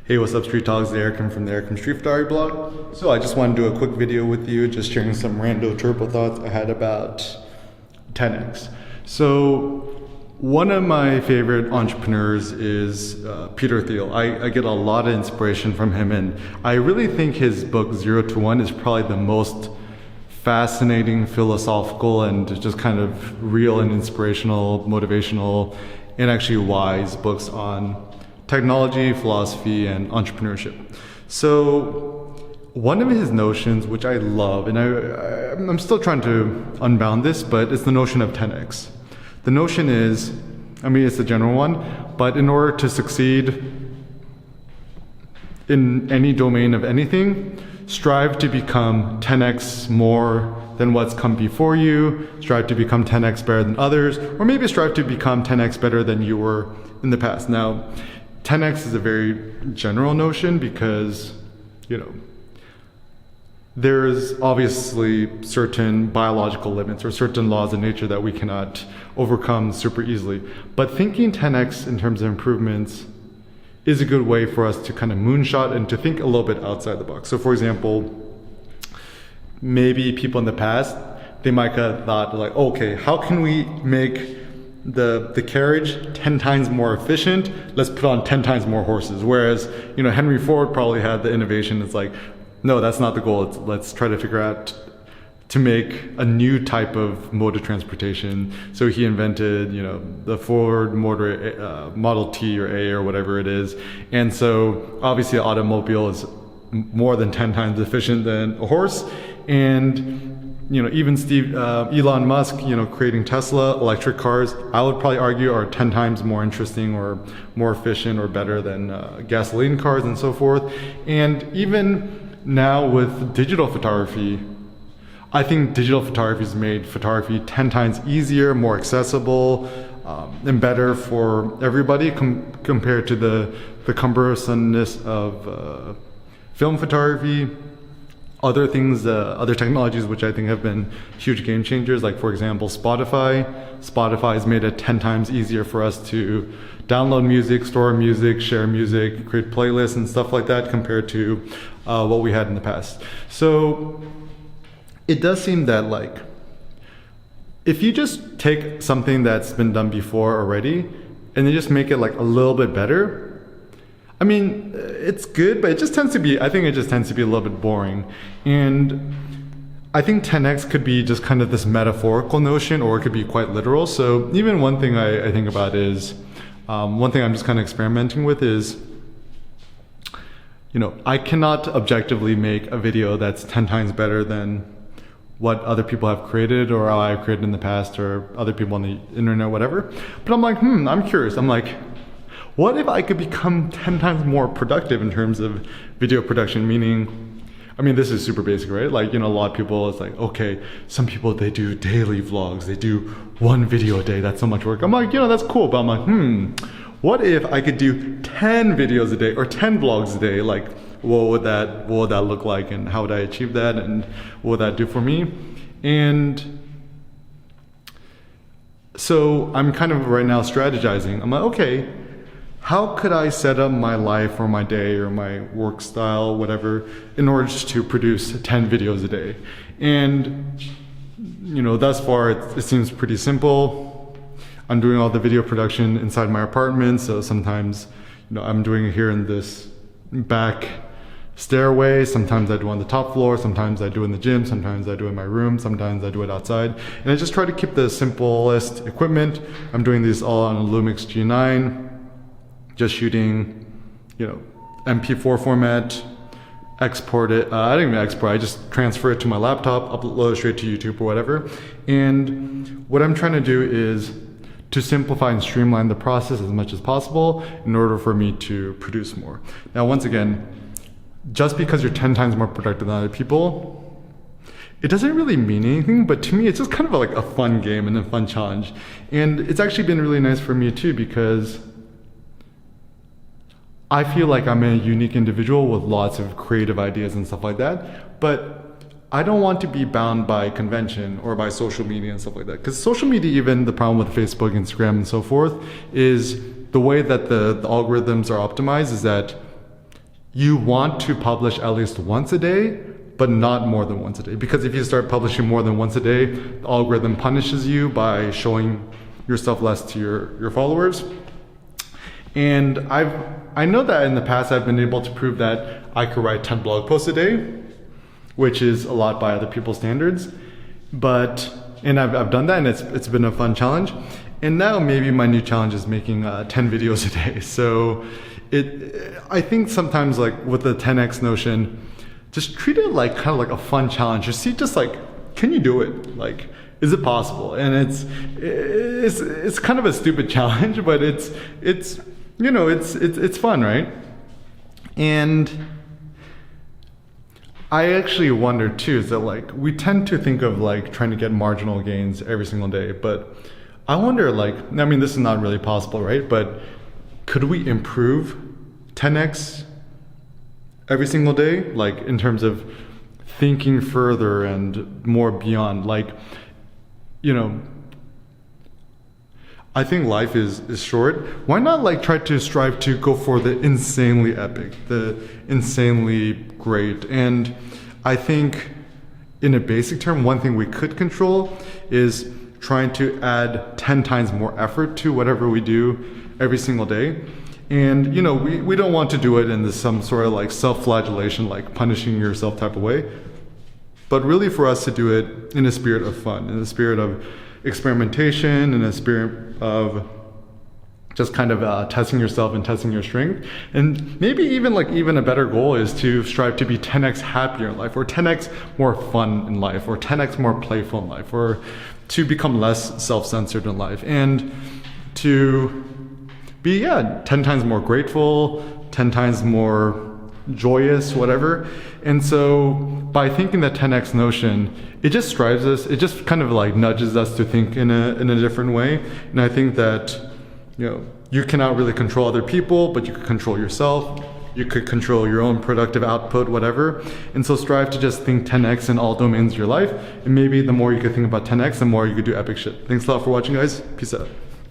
Hey, what's up, Street Talks? Eric. I'm from the Eric from Street Photography blog. So I just want to do a quick video with you, just sharing some rando turbo thoughts I had about 10x. So one of my favorite entrepreneurs is Peter Thiel. I get a lot of inspiration from him, and I really think his book 0 to 1 is probably the most fascinating, philosophical, and just kind of real and inspirational, motivational, and actually wise books on technology, philosophy, and entrepreneurship. So one of his notions, which I love, and I'm still trying to unbound this, but it's the notion of 10x. The notion is, it's a general one, but in order to succeed in any domain of anything, strive to become 10x more than what's come before you, strive to become 10x better than others, or maybe strive to become 10x better than you were in the past. Now, 10x is a very general notion because, there's obviously certain biological limits or certain laws of nature that we cannot overcome super easily. But thinking 10x in terms of improvements is a good way for us to kind of moonshot and to think a little bit outside the box. So for example, maybe people in the past, they might have thought like, okay, how can we make the carriage 10 times more efficient? Let's put on 10 times more horses. Whereas, Henry Ford probably had the innovation. It's like, no, that's not the goal. Let's try to figure out to make a new type of mode of transportation. So he invented, the Ford Model T or A or whatever it is. And so obviously an automobile is more than 10 times efficient than a horse. And even Elon Musk, creating Tesla electric cars, I would probably argue are 10 times more interesting or more efficient or better than gasoline cars and so forth. And even now with digital photography, I think digital photography has made photography 10 times easier, more accessible, and better for everybody compared to the cumbersomeness of film photography. Other things, other technologies which I think have been huge game changers, like for example, Spotify. Spotify has made it 10 times easier for us to download music, store music, share music, create playlists and stuff like that compared to what we had in the past. So it does seem that like, if you just take something that's been done before already and then just make it like a little bit better, it's good, but I think it just tends to be a little bit boring. And I think 10x could be just kind of this metaphorical notion, or it could be quite literal. So even one thing I think about is, one thing I'm just kind of experimenting with is, I cannot objectively make a video that's 10 times better than what other people have created or how I've created in the past or other people on the internet, whatever. But I'm like, I'm curious. I'm like, what if I could become 10 times more productive in terms of video production? Meaning, this is super basic, right? Like, a lot of people, it's like, okay, some people, they do daily vlogs. They do one video a day. That's so much work. I'm like, that's cool. But I'm like, what if I could do 10 videos a day or 10 vlogs a day? Like, what would that look like? And how would I achieve that? And what would that do for me? And so I'm kind of right now strategizing. I'm like, okay, how could I set up my life or my day or my work style, whatever, in order to produce 10 videos a day? And, thus far it seems pretty simple. I'm doing all the video production inside my apartment. So sometimes, I'm doing it here in this back stairway. Sometimes I do on the top floor. Sometimes I do in the gym. Sometimes I do in my room. Sometimes I do it outside. And I just try to keep the simplest equipment. I'm doing these all on a Lumix G9. Just shooting, MP4 format, export it. I don't even export, I just transfer it to my laptop, upload it straight to YouTube or whatever. And what I'm trying to do is to simplify and streamline the process as much as possible in order for me to produce more. Now, once again, just because you're 10 times more productive than other people, it doesn't really mean anything, but to me, it's just kind of like a fun game and a fun challenge. And it's actually been really nice for me too, because I feel like I'm a unique individual with lots of creative ideas and stuff like that, but I don't want to be bound by convention or by social media and stuff like that. Because social media, even the problem with Facebook, Instagram, and so forth, is the way that the algorithms are optimized is that you want to publish at least once a day, but not more than once a day. Because if you start publishing more than once a day, the algorithm punishes you by showing yourself less to your followers. And I know that in the past I've been able to prove that I could write 10 blog posts a day, which is a lot by other people's standards. And I've done that, and it's been a fun challenge. And now maybe my new challenge is making 10 videos a day. So I think sometimes like with the 10x notion, just treat it like kind of like a fun challenge. Just see, just like, can you do it? Like, is it possible? And it's kind of a stupid challenge, but it's you know, it's fun, right? And I actually wonder too, is that like we tend to think of like trying to get marginal gains every single day, but I wonder, like, I mean, this is not really possible, right? But could we improve 10x every single day? Like in terms of thinking further and more beyond, like, you know, I think life is short. Why not like try to strive to go for the insanely epic, the insanely great? And I think in a basic term, one thing we could control is trying to add 10 times more effort to whatever we do every single day. And you know, we don't want to do it in some sort of like self-flagellation, like punishing yourself type of way, but really for us to do it in a spirit of fun, in a spirit of experimentation, in a spirit of just kind of testing yourself and testing your strength. And maybe even a better goal is to strive to be 10x happier in life, or 10x more fun in life, or 10x more playful in life, or to become less self-censored in life, and to be 10 times more grateful, 10 times more joyous, whatever. And so by thinking that 10x notion, it just strives us, it just kind of like nudges us to think in a different way. And I think that, you know, you cannot really control other people, but you can control yourself. You could control your own productive output, whatever. And so strive to just think 10x in all domains of your life. And maybe the more you could think about 10x, the more you could do epic shit. Thanks a lot for watching, guys. Peace out.